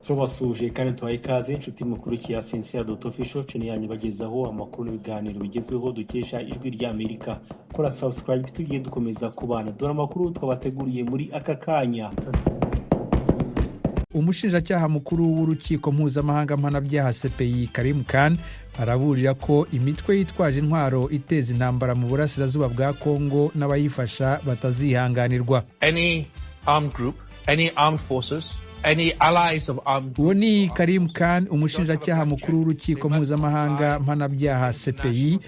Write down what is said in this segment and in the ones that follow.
turabasuje kandi tubaye ikaze inshuti mukurikiye Sincere.official channel yanyu bagezaho amakuru n'ibiganiro bigezeho dukesha ijwi rya Amerika. Kora subscribe tugiye dukomeza kubana dore amakuru twabateguriye muri aka kanya. Umushinjacyaha mukuru w'urukiko mpuzamahanga mpanabyaha CPI Karim Khan araburira ko imitwe yitwaje intwaro iteza intambara mu burasirazuba bwa Kongo n'abayifasha batazihanganirwa. Any armed group, any armed forces, any allies of armed uwo ni Karim Khan, umushinjacyaha mukuru w'urukiko mpuzamahanga mpanabyaha CPI.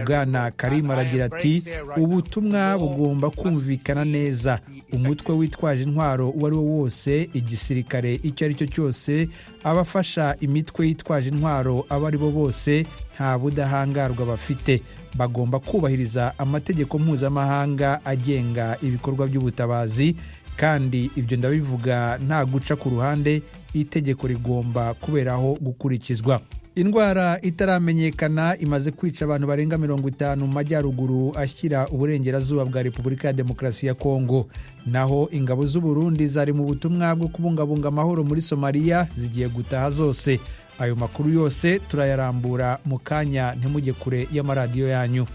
Bwana Karim aragira ati ubutumwa bugomba kumvikana neza. Umutwe witwaje intwaro uwo ari wo wose, igisirikare icyo ari cyo cyose, abafasha imitwe yitwaje intwaro abo ari bo bose nta budahangarwa bafite. Bagomba kubahiriza amategeko mpuzamahanga agenga ibikorwa by'ubutabazi, kandi ibyo ndabivuga nta guca ku ruhande. Itegeko rigomba kuberaho gukurikizwa. Indwara itaramenyekana imaze kwica abantu barenga 50 mu majyaruguru ashyira uburengerazuba bwa Repubulika ya Demokarasi ya Kongo. Naho ingabo z'u Burundi zari mu butumwa bwo kubungabunga amahoro muri Somalia zigiye gutaha zose. Ayo makuru yose turayarambura mu kanya, ntimujye kure y'amaradiyo yanyu.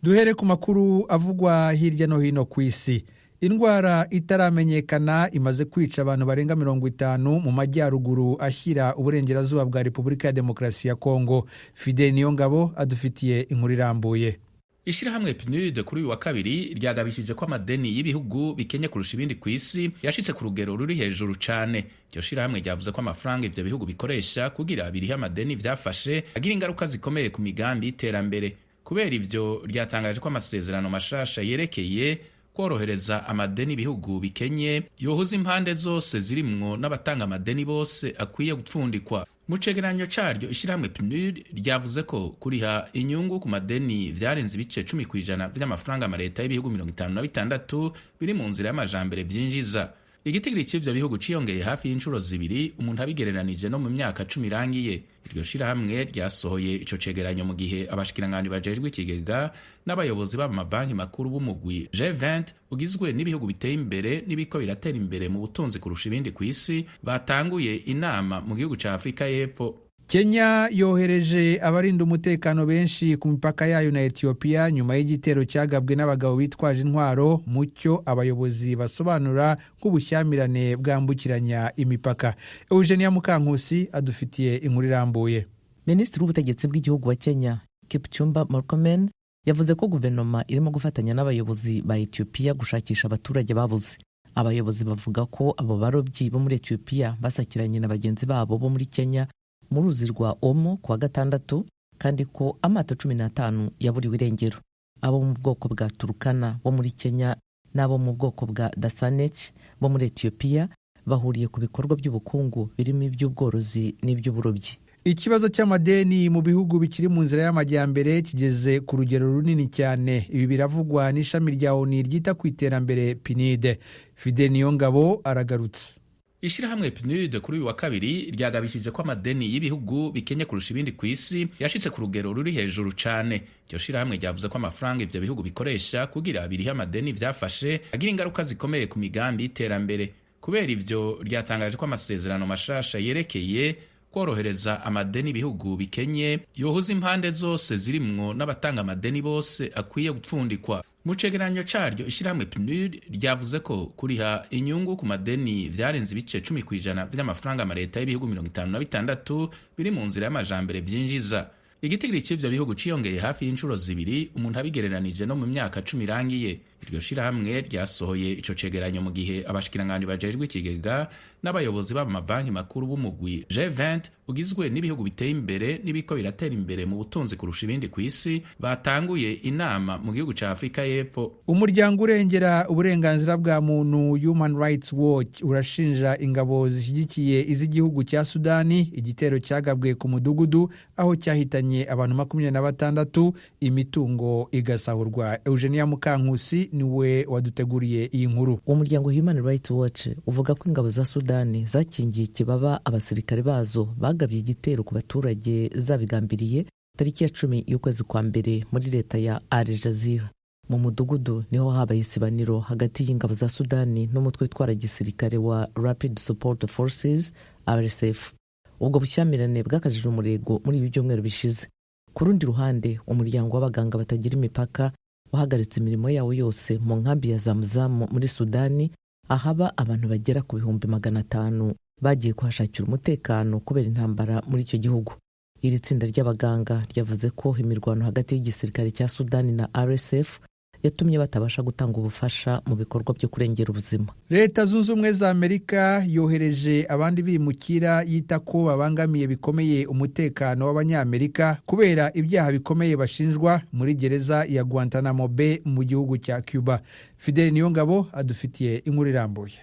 Duhere ku makuru avugwa hirya no hino ku isi. Indwara itaramenyekana imaze kwica abantu barenga 50 mu majyaruguru ashyira uburengerazuba bwa Repubulika ya Demokarasi ya Kongo. Fidel Niyongabo adufitiye inkuru irambuye. Ishirahamwe PNUD kuri uyu wa kabiri ryagabishije ko amadeni y'ibihugu bikenye kurusha ibindi ku isi yashitse ku rugero ruri hejuru cyane. Iryo shirahamwe ryavuze ko amafaranga ivyo bihugu bikoresha kugira birihe amadeni vyafashe agira ingaruka zikomeye ku migambi y'iterambere. Kubera ivyo ryatangaje ko amasezerano mashasha yerekeye korohereza amadeni ibihugu bikenye yohuza impande zose zirimwo n'abatanga amadeni bose akwiye gupfundikwa. Mu cegeranyo caryo ishirahamwe PNUD ryavuze ko kuriha inyungu ku madeni vyarenze ibice 10% vy'amafaranga amaleta y'ibihugu 56 biri mu nzira y'amajambere vyinjiza. Igitigiri c'ivyo bihugu ciyongeye hafi y'inshuro zibiri umuntu abigereranije no mu myaka 10 irangiye. Iryo shirahamwe ryasohoye ico cegeranyo mu gihe abashikiranganje bajejwe ikigega n'abayobozi b'amabanki makuru b'umugwi G20 ugizwe n'ibihugu biteye imbere n'ibiko biratera imbere mu butunzi kurusha ibindi ku isi batanguye inama mu gihugu ca Afrika y'Epfo. Kenya yohereje abarinda umutekano benshi ku mipaka yayo na Ethiopia nyuma y'igitero cyagabwe n'abagabo bitwaje intwaro, mucyo abayobozi basobanura nk'ubushyamirane bwambukiranya imipaka. Eugenia Mukankusi adufitiye inkuru irambuye. Minisitiri w'ubutegetsi bw'igihugu wa Kenya Kipchumba Murkomen yavuze ko guverinoma irimo gufatanya n'abayobozi ba Ethiopia gushakisha abaturage babuze. Abayobozi bavuga ko abo barobyi bo muri Ethiopia basakiranye na bagenzi babo bo muri Kenya mu ruzi rwa Omo kuwa gatandatu, kandi ko amato 15 yaburiwe irengero. Abo mu bwoko bwa Turkana bo muri Kenya n'abo mu bwoko bwa Dasanech bo muri Ethiopia bahuriye ku bikorwa by'ubukungu birimo iby'ubworozi n'iby'uburobyi. Ikibazo cy'amadeni mu bihugu bikiri mu nzira y'amajyambere kigeze ku rugero runini cyane. Ibi biravugwa n'ishami rya ONU ryita ku iterambere PNUD. Fidel Niyongabo aragarutse. Ishirahamwe PNUD kuri uyu wa kabiri ryagabishije ko amadeni y'ibihugu bikenye kurusha ibindi ku isi yashitse ku rugero ruri hejuru cyane. Iryo shirahamwe ryavuze ko amafaranga ivyo bihugu bikoresha kugira birihe amadeni vyafashe agira ingaruka zikomeye ku migambi y'iterambere. Kubera ivyo ryatangaje ko amasezerano mashasha yerekeye korohereza amadeni ibihugu bikenye yohuza impande zose zirimwo n'abatanga amadeni bose akwiye gupfundikwa. Mu cegeranyo caryo ishirahamwe PNUD ryavuze ko kuriha inyungu ku madeni vyarenze ibice 10% vy'amafaranga amaleta y'ibihugu 56 biri mu nzira y'amajambere vyinjiza. Igitigiri c'ivyo bihugu ciyongeye hafi y'inshuro zibiri umuntu abigereranije no mu myaka 10 irangiye. Iryo shirahamwe ryasohoye ico cegeranyo mu gihe abashikiranganje bajejwe ikigega n'abayobozi b'amabanki makuru b'umugwi G20 ugizwe n'ibihugu biteye imbere n'ibiko biratera imbere mu butunzi kurusha ibindi ku isi batanguye inama mu gihugu ca Afrika y'Epfo. Umuryango urengera uburenganzira bwa muntu Human Rights Watch urashinja ingabo zishyigikiye iz'igihugu cya Sudani igitero cyagabwe ku mudugudu aho cyahitanye abantu 26, imitungo igasahurwa. Eugenia Mukankusi niwe waduteguriye iyi nkuru. Umuryango Human Rights Watch uvuga ko ingabo za Sudani zakingiye kibaba abasirikare bazo bagabye igitero ku baturage zabigambiriye tariki ya 10 y'ukwezi kwa mbere muri leta ya Al Jazeera. mu mudugudu niho habaye isibaniro hagati y'ingabo za Sudani n'umutwe witwara gisirikare wa Rapid Support Forces RSF. ubwo bushyamirane bwakajije umurego muri ibi byumweru bishize. Ku rundi ruhande, umuryango w'abaganga batagira imipaka wahagaritse imirimo yawo yose mu nkambi ya Zamzam muri Sudani, ahaba abantu bagera ku 500,000 bagiye kuhashakira umutekano kubera intambara muri icyo gihugu. Iri tsinda ry'abaganga ryavuze ko imirwano hagati y'igisirikare cya Sudani na RSF yatumye batabasha gutanga ubufasha mu bikorwa byo kurengera ubuzima. Leta Zunze Ubumwe za Amerika yohereje abandi bimukira yita ko babangamiye bikomeye umutekano w'abanyamerika kubera ibyaha bikomeye bashinjwa muri gereza ya Guantanamo Bay mu gihugu cya Cuba. Fidel Niyongabo adufitiye inkuru irambuye.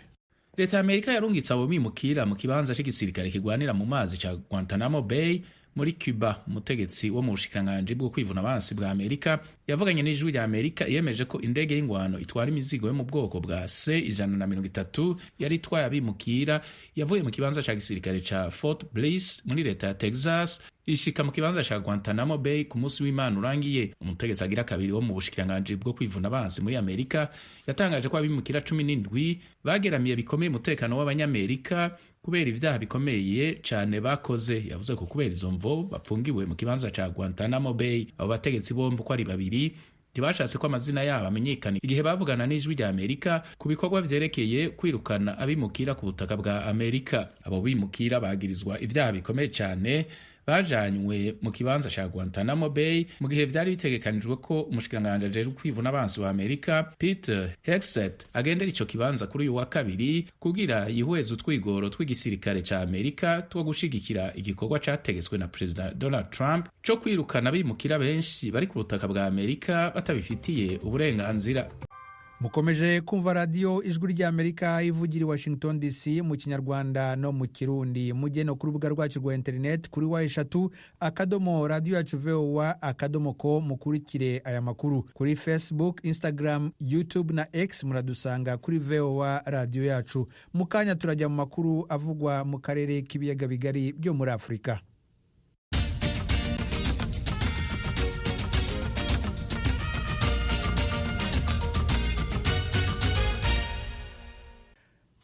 Leta ya Amerika yarungitse abo bimukira mu kibanza cy'igisirikare kigwanira mu mazi cya Guantanamo Bay muri Cuba. Umutegetsi wo mu bushikiranganji bwo kwivuna abansi bwa Amerika yavuganye n'ijwi rya Amerika yemeje ko indege y'ingwano itwara imizigo yo mu bwoko bwa C-130 yari itwaye abimukira yavuye mu kibanza cya gisirikare cya Fort Bliss muri leta ya Texas ishika mu kibanza cya Guantanamo Bay ku munsi w'Imana urangiye. Umutegetsi agira kabiri wo mu bushikiranganji bwo kwivuna abansi muri Amerika yatangaje ko abimukira 17 bageramiye bikomeye umutekano w'abanyamerika kubera ibyaha bikomeye cyane bakoze. Yavuze ko kubera izo mvo bapfungiwe mu kibanza cya Guantanamo Bay. Abo bategetsi bombi ko ari babiri ntibashatse ko amazina yabo amenyekana igihe bavugana n'ijwi rya Amerika ku bikorwa vyerekeye kwirukana abimukira ku butaka bwa Amerika. Abo bimukira bagirizwa ibyaha bikomeye cyane bajanywe mu kibanza cya Guantanamo Bay mu gihe vyari bitegekanijwe ko umushikiranganje ajejwe kwivuna abansi wa Amerika Peter Hegseth agendera ico kibanza kuri uyu wa kabiri kugira yihweze utwigoro tw'igisirikare ca Amerika two gushigikira igikorwa categetswe na President Donald Trump co kwirukana abimukira benshi bari ku butaka bwa Amerika batabifitiye uburenganzira. Mukomeje kumva radio Ijwi rya Amerika ivugira i Washington DC mu Kinyarwanda no mu Kirundi. Mujye no ku rubuga rwacu rwa internet kuri wa3.radio.voa.com mukurikire aya makuru. Kuri Facebook, Instagram, YouTube na X muradusanga kuri VOA radio yacu. Mukanya turajya mu makuru avugwa mu karere k'ibiyaga bigari byo muri Afrika.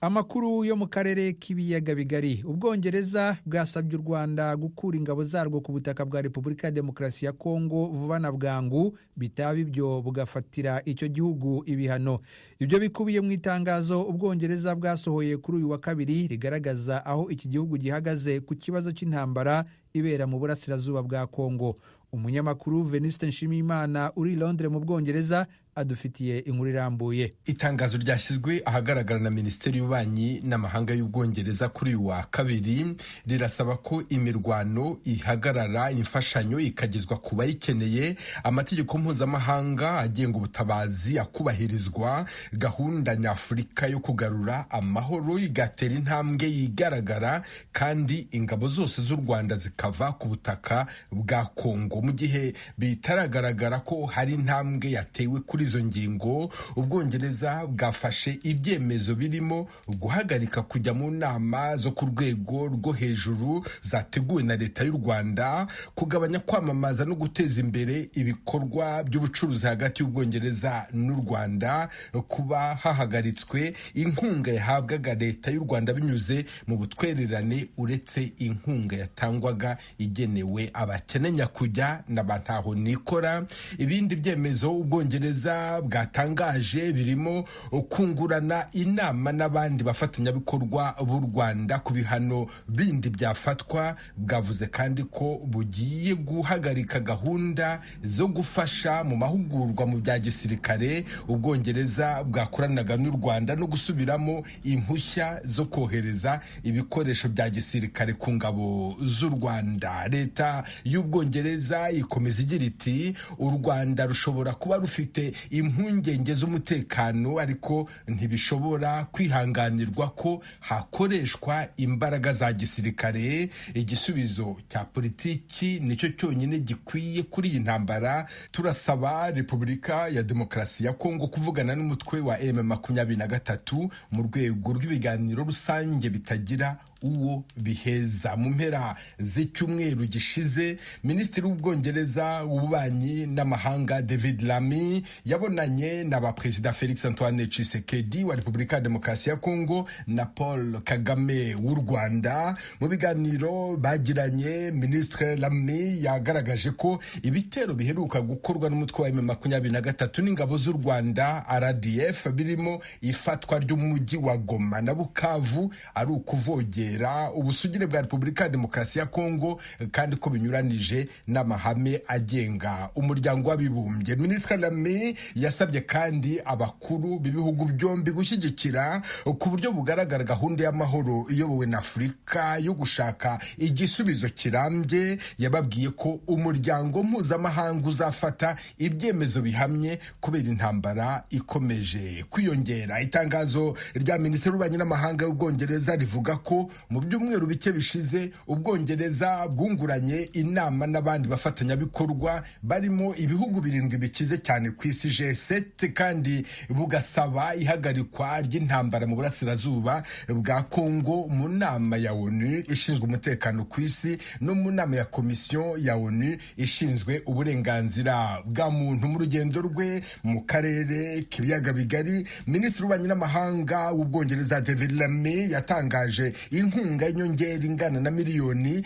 Amakuru yo mu karere k'ibiyaga bigari. Ubwongereza bwasabye u Rwanda gukura ingabo zarwo ku butaka bwa Repubulika ya Demokarasi ya Kongo vuba na bwangu, bitaba ibyo bugafatira icyo gihugu ibihano. Ibyo bikubiye mu itangazo Ubwongereza bwasohoye kuri uyu wa kabiri rigaragaza aho iki gihugu gihagaze ku kibazo cy'intambara ibera mu burasirazuba bwa Kongo. Umunyamakuru Venuste Nshimiyimana uri Londres mu Bwongereza adufitiye inkuru irambuye. Itangazo ryashyizwe ahagaragara na Minisiteri y'Ububanyi n'Amahanga y'Ubwongereza kuri uyu wa kabiri rirasaba ko imirwano ihagarara, imfashanyo ikagezwa ku bayikeneye, amategeko mpuzamahanga agenga ubutabazi akubahirizwa, gahunda nyafurika yo kugarura amahoro igatera intambwe yigaragara, kandi ingabo zose z'u Rwanda zikava ku butaka bwa Kongo. Mu gihe bitaragaragara ko hari intambwe yatewe kuri izo ngingo, Ubwongereza bwafashe ibyemezo birimo guhagarika kujya mu nama zo ku rwego rwo hejuru zateguwe na leta y'u Rwanda, kugabanya kwamamaza no guteza imbere ibikorwa by'ubucuruzi hagati y'Ubwongereza n'u Rwanda, kuba hahagaritswe inkunga yahabwaga leta y'u Rwanda binyuze mu butwererane uretse inkunga yatangwaga igenewe abakene nyakujya n'abantaho nikora. Ibindi byemezo Ubwongereza bwatangaje birimo kungurana inama n'abandi bafatanyabikorwa b'u Rwanda ku bihano bindi byafatwa. Bwavuze kandi ko bugiye guhagarika gahunda zo gufasha mu mahugurwa mu bya gisirikare Ubwongereza bwakoranaga n'u Rwanda no gusubiramo impushya zo kohereza ibikoresho bya gisirikare ku ngabo z'u Rwanda. Leta y'Ubwongereza ikomeza igira iti u Rwanda rushobora kuba rufite impungenge z'umutekano, ariko ntibishobora kwihanganirwa ko hakoreshwa imbaraga za gisirikare. Igisubizo cya politiki nicyo cyonyine gikwiye kuri iyi ntambara. Turasaba Repubulika ya Demokarasi ya Kongo kuvugana n'umutwe wa M23 mu rwego rw'ibiganiro rusange bitagira uwo biheza. Mu mpera z'icyumweru gishize, minisitiri w'ubwongereza w'ububanyi n'amahanga David Lammy yabonanye na perezida Felix Antoine Tshisekedi wa Repubulika ya Demokarasi ya Kongo na Paul Kagame w'u Rwanda. Mu biganiro bagiranye, minisitiri Lammy yagaragaje ko ibitero biheruka gukorwa n'umutwe wa M23 n'ingabo z'u Rwanda RDF birimo ifatwa ry'umujyi wa Goma na Bukavu ari ukuvogera ubusugire bwa Repubulika ya Demokarasi ya Kongo kandi ko binyuranije n'amahame agenga umuryango w'abibumbye. Minisitiri Lammy yasabye kandi abakuru b'ibihugu byombi gushyigikira ku buryo bugaragara gahunda y'amahoro iyobowe na Afurika yo gushaka igisubizo kirambye. Yababwiye ko umuryango mpuzamahanga uzafata ibyemezo bihamye kubera intambara ikomeje kwiyongera. Itangazo rya minisitiri w'ububanyi n'amahanga y'Ubwongereza rivuga ko mu byumweru bike bishize Ubwongereza bwunguranye inama n'abandi bafatanyabikorwa barimo ibihugu 7 bikize cyane ku isi G7 kandi bugasaba ihagarikwa ry'intambara mu burasirazuba bwa Kongo mu nama ya ONU ishinzwe umutekano ku isi no mu nama ya komisiyo ya ONU ishinzwe uburenganzira bwa muntu. Mu rugendo rwe mu karere k'ibiyaga bigari, minisitiri w'ububanyi n'amahanga w'Ubwongereza David Lammy yatangaje inkunga y'inyongera ingana na miliyoni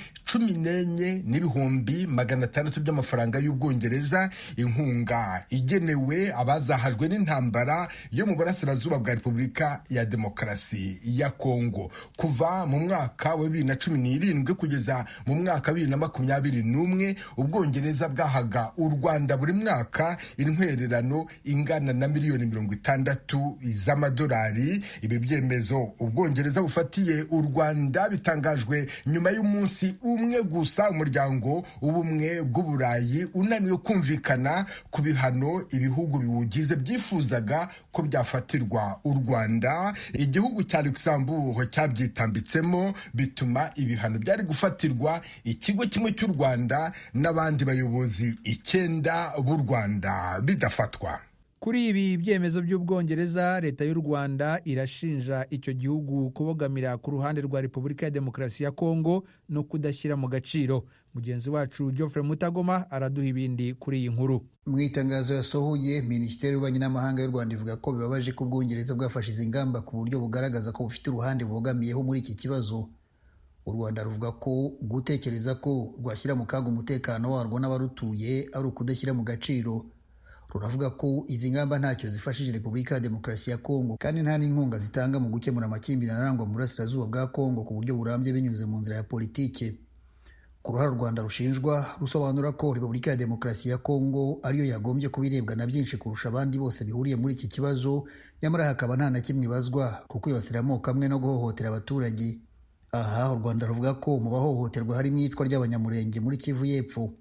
14,600 by'amafaranga y'Ubwongereza, inkunga igenewe abazahajwe n'intambara yo mu burasirazuba bwa Repubulika ya Demokarasi ya Kongo. Kuva mu mwaka wa 2017 kugeza mu mwaka wa 2021, Ubwongereza bwahaga u Rwanda buri mwaka intwererano ingana na miliyoni 60 z'amadolari. Ibi byemezo Ubwongereza bufatiye u Rwanda bitangajwe nyuma y'umunsi umwe gusa umuryango w'ubumwe bw'Uburayi unaniwe kumvikana ku bihano ibihugu biwugize byifuzaga ko byafatirwa u Rwanda. Igihugu cya Luxembourg cyabyitambitsemo bituma ibihano byari gufatirwa ikigo kimwe cy'u Rwanda n'abandi bayobozi 9 b'u Rwanda bidafatwa. Kuri ibi byemezo by'Ubwongereza, leta y'u Rwanda irashinja icyo gihugu kubogamira ku ruhande rwa Repubulika ya Demokarasi ya Kongo no kudashyira mu gaciro. Mugenzi wacu Geoffrey Mutagoma araduha ibindi kuri iyi nkuru. Mu itangazo yasohoye, Minisiteri y'Ububanyi n'Amahanga y'u Rwanda ivuga ko bibabaje ko Ubwongereza bwafashe izi ngamba ku buryo bugaragaza ko bufite uruhande bubogamiyeho muri iki kibazo. U Rwanda ruvuga ko gutekereza ko rwashyira mu kaga umutekano warwo n'abarutuye ari ukudashyira mu gaciro. Ruravuga ko izi ngamba ntacyo zifashije Repubulika ya Demokarasi ya Kongo kandi nta n'inkunga zitanga mu gukemura amakimbirane arangwa mu burasirazuba bwa Kongo ku buryo burambye binyuze mu nzira ya politike. Ku ruhare u Rwanda rushinjwa, rusobanura ko Repubulika ya Demokarasi ya Kongo ariyo yagombye kubirebwa na byinshi kurusha abandi bose bihuriye muri iki kibazo, nyamara hakaba nta na kimwe ibazwa ku kwibasira amoko amwe no guhohotera abaturage. Aha u Rwanda ruvuga ko mu bahohoterwa harimo iyicwa ry'Abanyamurenge muri Kivu y'Epfo.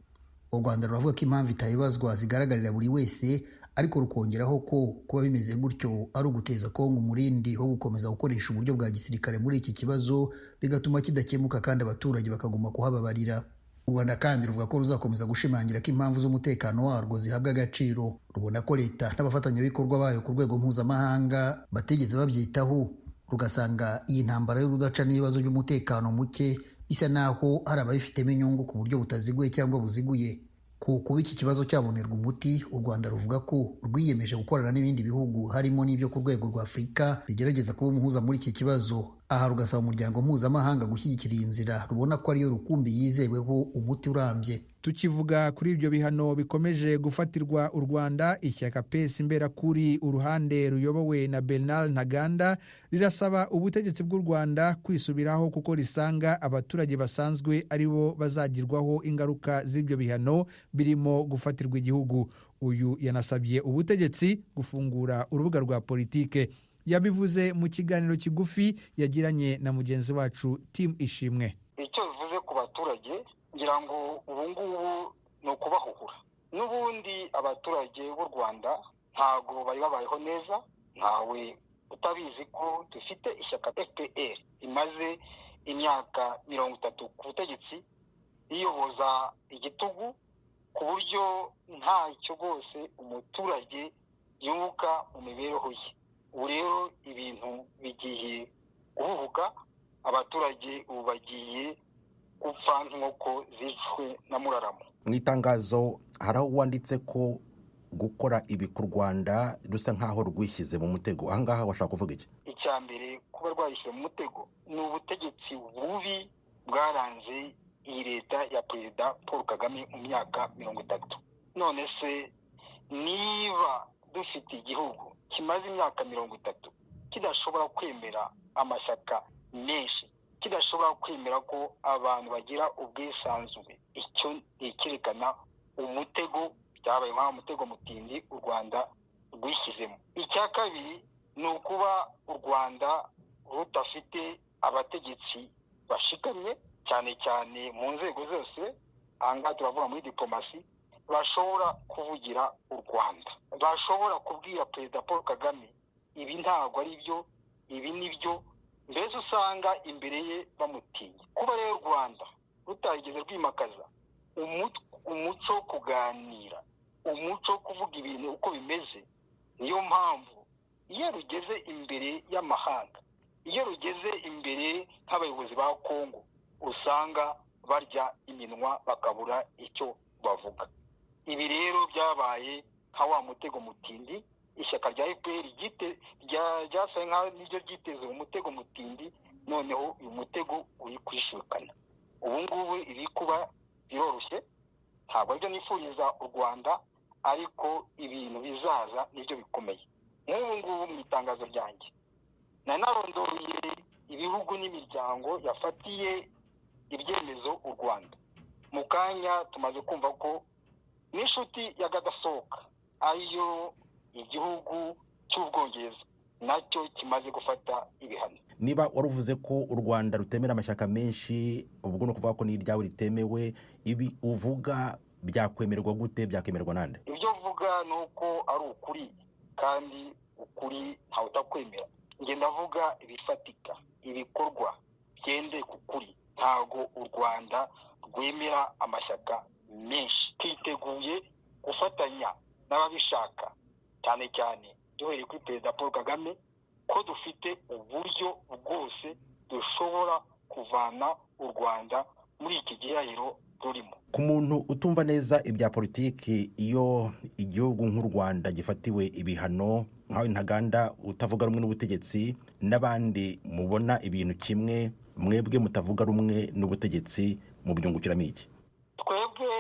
U Rwanda ruravuga ko impamvu itayibazwa zigaragarira buri wese, ariko rukongeraho ko kuba bimeze gutyo ari uguteza Kongo umurindi wo gukomeza gukoresha uburyo bwa gisirikare muri iki kibazo, bigatuma kidakemuka kandi abaturage bakaguma kuhababarira. U Rwanda kandi ruvuga ko ruzakomeza gushimangira ko impamvu z'umutekano warwo zihabwa agaciro. Rubona ko leta n'abafatanyabikorwa bayo ku rwego mpuzamahanga batigeze babyitaho, rugasanga iyi ntambara y'urudaca n'ibibazo by'umutekano muke bisa naho hari ababifitemo inyungu ku buryo butaziguye cyangwa buziguye. Kuba iki kibazo cyabonerwa umuti, u Rwanda ruvuga ko rwiyemeje gukorana n'ibindi bihugu harimo n'ibyo ku rwego rwa Afurika bigerageza kuba umuhuza muri iki kibazo. Aha rugasaba umuryango mpuzamahanga gushyigikira iyi nzira rubona ko ariyo rukumbi yizeweho umuti urambye. Tukivuga kuri ibyo bihano bikomeje gufatirwa u Rwanda, ishyaka PS Imberakuri uruhande ruyobowe na Bernard Ntaganda rirasaba ubutegetsi bw'u Rwanda kwisubiraho kuko risanga abaturage basanzwe aribo bazagirwaho ingaruka z'ibyo bihano birimo gufatirwa igihugu. Uyu yanasabye ubutegetsi gufungura urubuga rwa politike. Yabivuze mu kiganiro kigufi yagiranye na mugenzi wacu Tim Ishimwe. Icyo bivuze ku baturage ngira ngo ubu ngubu ni ukubahuhura. N'ubundi abaturage b'u Rwanda ntago bari babayeho neza, ntawe utabizi ko dufite ishyaka FPR imaze imyaka 30 ku butegetsi iyoboza igitugu ku buryo ntacyo rwose umuturage yunguka mu mibereho ye. Ubu rero ibintu bigiye guhubuka abaturage ubu bagiye gupfa nk'uko zishwe na muraramo. Mu itangazo hari aho wanditse ko gukora ibi ku Rwanda rusa nk'aho rwishyize mu mutego. Ahangaha washaka kuvuga iki? Icya mbere, kuba rwayishyize mu mutego ni ubutegetsi bubi bwaranze iyi leta ya Perezida Paul Kagame mu myaka 30. None se niba dufite igihugu kimaze imyaka 30 kidashobora kwemera amashyaka menshi, kidashobora kwemera ko abantu bagira ubwisanzure, icyo ikerekana umutego, byabaye nka umutego mutindi u Rwanda rwishyizemo. Icya kabiri ni ukuba u Rwanda rudafite abategetsi bashikamye, cyane cyane mu nzego zose, ahangaha turavuga muri diplomasi, bashobora kuvugira u Rwanda, bashobora kubwira Perezida Paul Kagame ibi ntabwo ari byo, ibi ni byo, mbese usanga imbere ye bamutinya. Kuba rero u Rwanda rutarigeze rwimakaza umuco wo kuganira, umuco wo kuvuga ibintu uko bimeze, niyo mpamvu iyo rugeze imbere y'amahanga, iyo rugeze imbere nk'abayobozi ba Kongo, usanga barya iminwa bakabura icyo bavuga. Ibi rero byabaye nka wa mutego mutindi ishyaka rya FPR ryasaye nk'aho niryo ryiteze umutego mutindi, noneho uyu mutego uri kwishukana. Ubu ngubu iri kuba biroroshye, ntabwo aribyo nifuriza u Rwanda, ariko ibintu bizaza nibyo bikomeye. Nk'ubu ngubu mu itangazo ryanjye nanarondoreye ibihugu n'imiryango yafatiye ibyemezo u Rwanda. Mu kanya tumaze kumva ko n'inshuti ya Gadasohoka ariyo igihugu cy'Ubwongereza nacyo kimaze gufata ibihano. Niba waruvuze ko u Rwanda rutemera amashyaka menshi, ubwo no kuvuga ko n'iryawe ritemewe, ibi uvuga byakwemerwa gute, byakwemerwa nande? Ibyo uvuga ni uko ari ukuri, kandi ukuri ntawe utakwemera. Nge ndavuga ibifatika, ibikorwa byende ku kuri. Ntago u Rwanda rwemera amashyaka menshi. Twiteguye gufatanya n'ababishaka, cyane cyane duhereye kuri Perezida Paul Kagame, ko dufite uburyo bwose dushobora kuvana u Rwanda muri iki gihirahiro rurimo. Ku muntu utumva neza ibya politiki, iyo igihugu nk'u Rwanda gifatiwe ibihano, nkawe Ntaganda utavuga rumwe n'ubutegetsi, n'abandi mubona ibintu kimwe, mwebwe mutavuga rumwe n'ubutegetsi, mu byungukiramo iki? Twebwe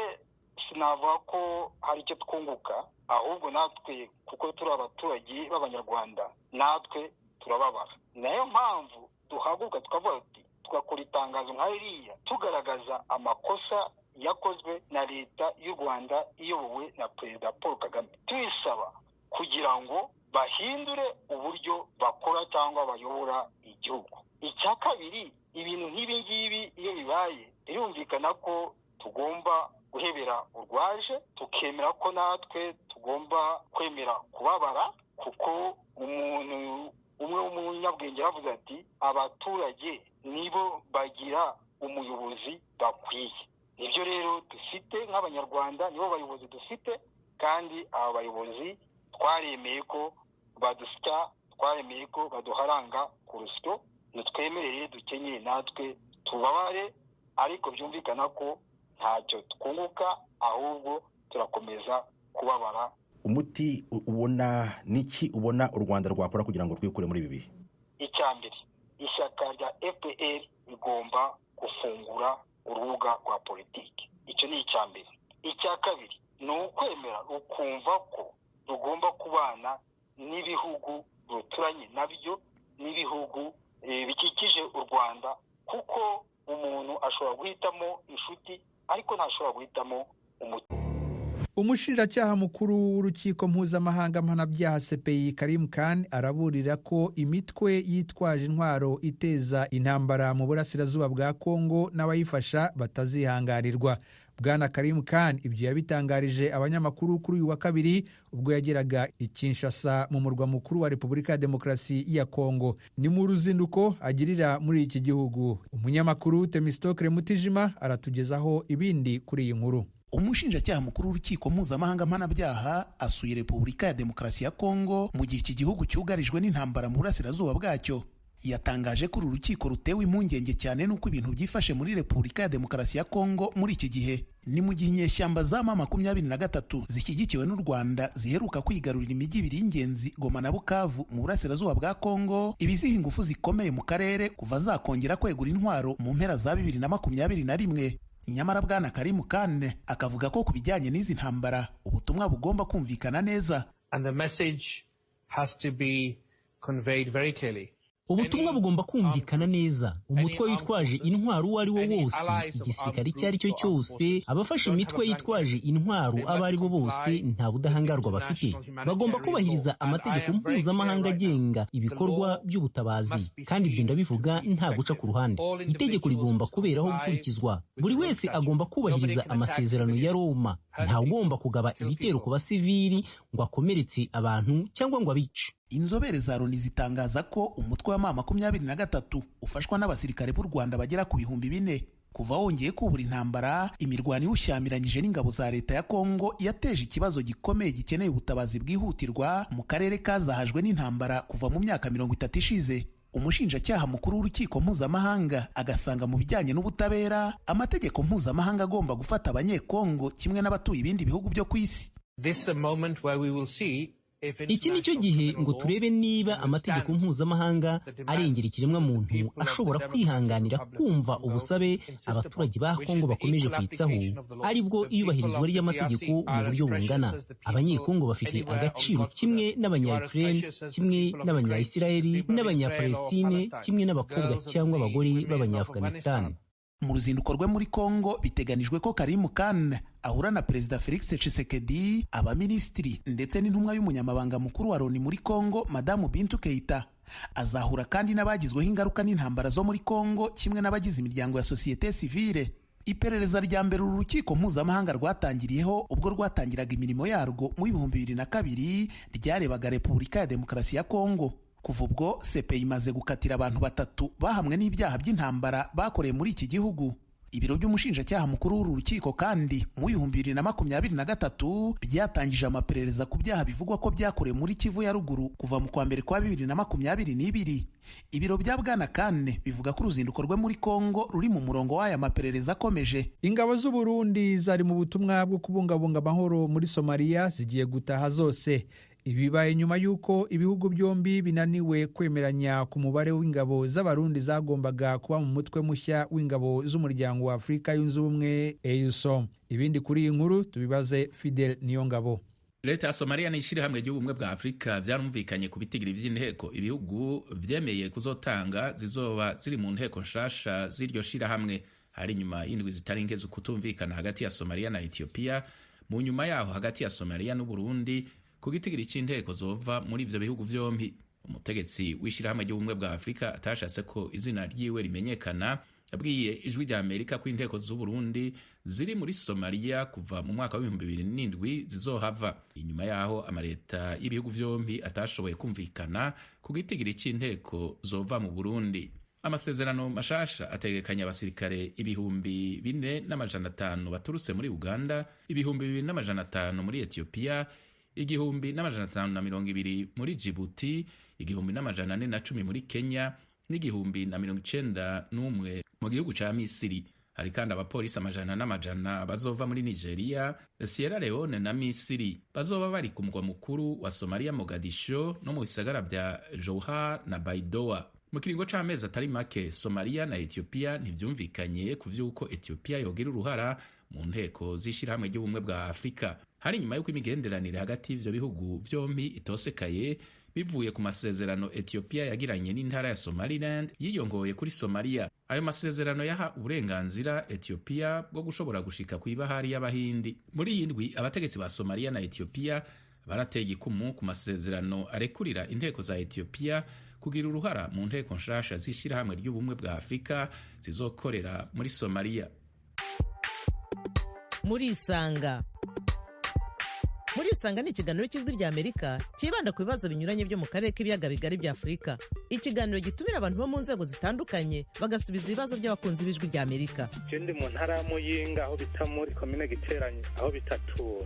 sinavuga ko hari icyo twunguka, ahubwo natwe kuko turi abaturage b'Abanyarwanda, natwe turababara. Nayo mpamvu duhaguruka tukavuga ati tugakora itangazo nka ririya tugaragaza amakosa yakozwe na leta y'u Rwanda iyobowe na Perezida Paul Kagame, tuyisaba kugira ngo bahindure uburyo bakora cyangwa bayobora igihugu. Icya kabiri, ibintu nk'ibi ngibi iyo bibaye, birumvikana ko tugomba guhebera urwaje, tukemera ko natwe tugomba kwemera kubabara, kuko umuntu umwe w'umunyabwenge yavuze ati abaturage nibo bagira umuyobozi bakwiye. Ibyo rero dufite nk'Abanyarwanda, nibo bayobozi dufite, kandi aba bayobozi twaremeye ko badusya, twaremeye ko baduharanga ku rusyo, nitwemerere dukenyeye natwe tubabare, ariko byumvikana ko ntacyo twunguka, ahubwo turakomeza kubabara. Umuti ubona niki, ubona u Rwanda rwakora kugira ngo rwikure muri ibi bihe? Icya mbere, ishyaka rya FPR rigomba gufungura urubuga rwa politiki. Icyo ni icya mbere. Icya kabiri ni ukwemera ukumva ko rugomba kubana n'ibihugu ruturanye nabyo, n'ibihugu bikikije u Rwanda, kuko umuntu ashobora guhitamo inshuti ariko ntashobora guhitamo umuti. Umushinjacyaha mukuru w'urukiko mpuzamahanga mpanabyaha CPI Karim Khan araburira ko imitwe yitwaje intwaro iteza intambara mu burasirazuba bwa Kongo n'abayifasha batazihangarirwa. Bwana Karim Khan ibyo yabitangarije abanyamakuru kuri uyu wa kabiri ubwo yageraga i Kinshasa mu murwa mukuru wa Repubulika ya Demokarasi ya Kongo. Ni mu ruzinduko agirira muri iki gihugu. Umunyamakuru Temistokle Mutijima aratugezaho ibindi kuri iyi nkuru. Umushinjacyaha mukuru w'urukiko mpuzamahanga mpanabyaha asuye Repubulika ya Demokarasi ya Kongo mu gihe iki gihugu cyugarijwe n'intambara mu burasirazuba bwacyo. yatangaje ko uru rukiko rutewe impungenge cyane n'uko ibintu byifashe muri Repubulika ya Demokarasi ya Kongo muri iki gihe. Ni mu gihe inyeshyamba za M23 zishyigikiwe n'u Rwanda ziheruka kwigarurira imijyi ibiri y'ingenzi Goma na Bukavu mu burasirazuba bwa Kongo, ibiziha ingufu zikomeye mu karere kuva zakongera kwegura intwaro mu mpera za 2021. Nyamara Bwana Karim Khan akavuga ko ku bijyanye n'izi ntambara ubutumwa bugomba kumvikana neza. And the message has to be conveyed very clearly. Ubutumwa bugomba kumvikana neza. Umutwe witwaje intwaro uwo ari wo wose, igisirikare icyo ari cyo cyose, abafashe imitwe yitwaje intwaro abo ari bo bose nta budahangarwa bafite. Bagomba kubahiriza amategeko mpuzamahanga agenga ibikorwa by'ubutabazi, kandi ibyo ndabivuga nta guca ku ruhande. Itegeko rigomba kuberaho gukurikizwa. Buri wese agomba kubahiriza amasezerano ya Roma. Nta ugomba kugaba ibitero ku basivili ngo akomeretse abantu cyangwa ngo abice. Inzobere za Loni zitangaza ko umutwe wa M23 ufashwa n'abasirikare b'u Rwanda bagera ku 4,000. Kuva wongeye kubura intambara, imirwano iwushyamiranyije n'ingabo za leta ya Kongo yateje ikibazo gikomeye gikeneye ubutabazi bwihutirwa mu karere kazahajwe n'intambara kuva mu myaka 30 ishize. Umushinjacyaha mukuru w'urukiko mpuzamahanga agasanga mu bijyanye n'ubutabera amategeko mpuzamahanga agomba gufata abanyekongo kimwe n'abatuye ibindi bihugu byo ku isi. Iki ni cyo gihe ngo turebe niba amategeko mpuzamahanga arengera ikiremwa muntu ashobora kwihanganira kumva ubusabe abaturage ba Kongo bakomeje kwitsaho, aribwo iyubahirizwa ry'amategeko mu buryo bungana. Abanyekongo bafite agaciro kimwe n'abanya-Ukraine, kimwe n'abanya-Isiraheli, n'abanya-Palestine, kimwe n'abakobwa cyangwa abagore b'abanya-Afghanistan. Mu ruzinduko rwe muri Kongo biteganijwe ko Karim Khan ahura na Perezida Felix Tshisekedi, abaminisitiri ndetse n'intumwa y'umunyamabanga mukuru wa Loni muri Kongo Madamu Bintou Keita. Azahura kandi n'abagizweho ingaruka n'intambara zo muri Kongo kimwe n'abagize imiryango ya societe civile. Iperereza rya mbere uru rukiko mpuzamahanga rwatangiriyeho ubwo rwatangiraga imirimo yarwo mu 2002 ryarebaga Repubulika ya Demokarasi ya Kongo. Kuva ubwo CPI imaze gukatira abantu 3 bahamwe n'ibyaha by'intambara bakoreye muri iki gihugu. Ibiro by'umushinjacyaha mukuru w'uru rukiko kandi mu 2023 byatangije amaperereza ku byaha bivugwa ko byakorewe muri Kivu ya ruguru kuva mu kwa mbere kwa 2022. Ibiro bya Bwana Kane bivuga ko uruzinduko rwe muri Kongo ruri mu murongo w'aya maperereza akomeje. Ingabo z'u Burundi zari mu butumwa bwo kubungabunga amahoro muri Somalia zigiye gutaha zose. Ibibaye nyuma y'uko ibihugu byombi binaniwe kwemeranya ku mubare w'ingabo z'abarundi zagombaga kuba mu mutwe mushya w'ingabo z'umuryango wa Afurika yunze ubumwe EUSOM. Ibindi kuri iyi nkuru tubibaze Fidel Niyongabo. Leta ya Somalia n'ishirahamwe ry'ubumwe bwa Afurika byarumvikanye ku bitigiri by'inteko ibihugu vyemeye kuzotanga zizoba ziri mu nteko nshasha z'iryo shirahamwe. Hari nyuma y'indwi zitaringeze kutumvikana hagati ya Somalia na Ethiopia, mu nyuma yaho hagati ya Somalia n'u Burundi ku gitigiri c'inteko zova muri ivyo bihugu vyombi. Umutegetsi w'ishirahamwe ry'ubumwe bwa Afurika atashatse ko izina ryiwe rimenyekana yabwiye ijwi rya Amerika ko inteko z'u Burundi ziri muri Somalia kuva mu mwaka wa 2007 zizohava. Inyuma yaho amaleta y'ibihugu vyombi atashoboye kumvikana ku gitigiri c'inteko zova mu Burundi. Amasezerano mashasha ategekanya abasirikare 4,500 baturutse muri Uganda, 2,500 muri Ethiopia, 1,520 muri Djibouti, 1,410 muri Kenya, n'1,091 mu gihugu ca Misiri. Hari kandi abapolisi 100 bazova muri Nigeria, Sierra Leone na Misiri. Bazoba bari ku mugwa mukuru wa Somalia Mogadisho no mu bisagara vya Jowhar na Baidoa. Mu kiringo c'amezi atari make, Somalia na Ethiopia ntivyumvikanye ku vy'uko Ethiopia yogira uruhara mu nteko z'ishirahamwe ry'ubumwe bwa Afurika. Hari nyuma y'uko imigenderanire hagati y'ivyo bihugu vyombi itosekaye bivuye ku masezerano Ethiopia yagiranye n'intara ya Somaliland yiyongoye kuri Somalia. Ayo masezerano yaha uburenganzira Ethiopia bwo gushobora gushika ku ibahari y'Abahindi. Muri iyi ndwi abategetsi ba Somalia na Ethiopia barateye igikumu ku masezerano arekurira inteko za Ethiopia kugira uruhara mu nteko nshasha z'ishirahamwe ry'ubumwe bwa Afurika zizokorera muri Somalia. Muri Isanga ni ikiganiro cy'ijwi rya Amerika kibanda ku bibazo binyuranye byo mu karere k'ibiyaga bigari bya Afurika. Ikiganiro gitumira abantu bo mu nzego zitandukanye bagasubiza ibibazo by'abakunzi b'ijwi rya Amerika. Ndi mu ntara ya Muyinga aho bita muri komine Giteranyi aho bitatura.